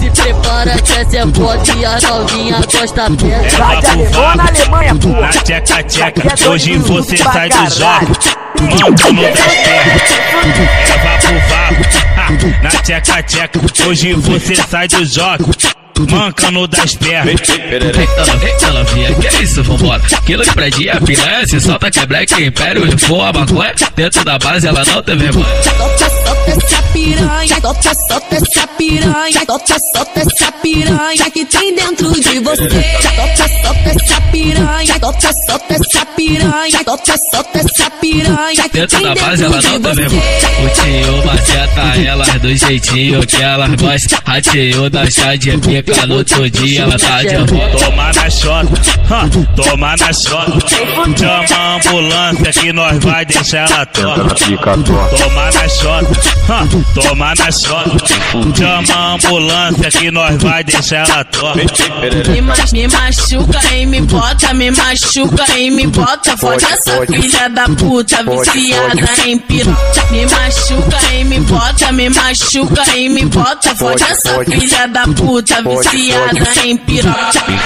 Se prepara que essa é foda e a novinha gosta perto. Vai de alemão na Alemanha, porra. Na tcheca-tcheca, hoje você sai do jogo. Mancando das pernas, leva pro vago. Na tcheca-tcheca, hoje você sai do jogo. Mancando das pernas. Eita novinha, que é isso, vambora. Quilo de prédio, a piranha se solta que é black, império e for a maconha. Dentro da base ela não tem vergonha. Solta essa piranha, solta essa piranha, solta essa piranha que tem dentro de você. Solta essa piranha, solta essa piranha, solta essa piranha que dentro tem da base dentro ela de não tem você. vergonha. O tio maceta elas do jeitinho que elas gostam. A tio da chá de pica no outro dia ela tá de volta. Toma na chota, toma na chota. Chama a ambulância que nós vai deixar ela toda. Toma na chota, toma na chota. Chama a ambulância que nós vai deixar ela toda. Me machuca e me bota, me machuca e me bota. Foda essa filha da puta viciada em piroca. Me machuca e me bota, me machuca e me bota. Foda essa filha da puta viciada em piroca. Vem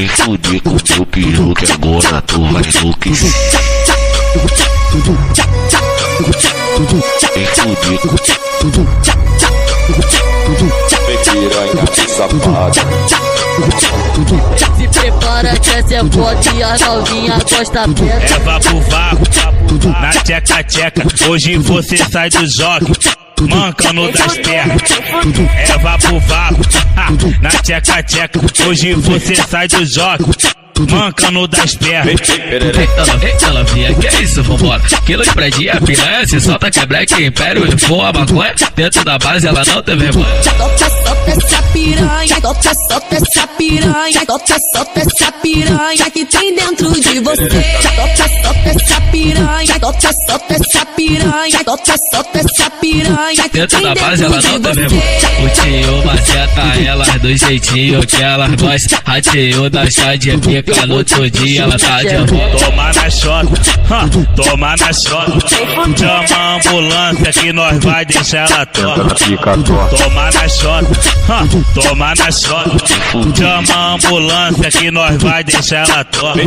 fuder com teu peru que agora tu vai enlouquecer. Vem fuder piranha safada. Se prepara que essa é foda e a novinha gosta perto. Leva pro vago, na tcheca-tcheca, hoje você sai do jogo. Mancando das pernas, leva pro vago. Na tcheca-tcheca, hoje você sai do jogo. Mancando das pernas. Eita novinha, que é isso, vambora. Quilo de prédio, a piranha se solta que é black, império e for a maconha. Dentro da base ela não tem vergonha. Solta essa piranha, solta essa piranha, solta essa piranha que tem dentro de você. Solta essa piranha, solta essa piranha, solta essa piranha que dentro tem da base ela dentro não de tem você. vergonha. O tio maceta elas do jeitinho que elas gostam. A tio da chá de pica no outro dia ela tá de volta. Toma na chota, toma na chota. Chama a ambulância que nós vai deixar ela toda. Toma na chota, toma na chota. Chama a ambulância que nós vai deixar ela toda.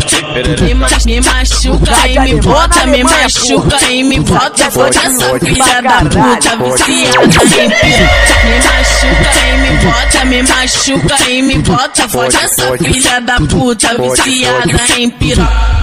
Me machuca e me bota, me machuca e me bota. Foda essa filha da puta viciada em piroca. Me machuca e me bota, me machuca e me bota. Foda essa filha da puta viciada em piroca.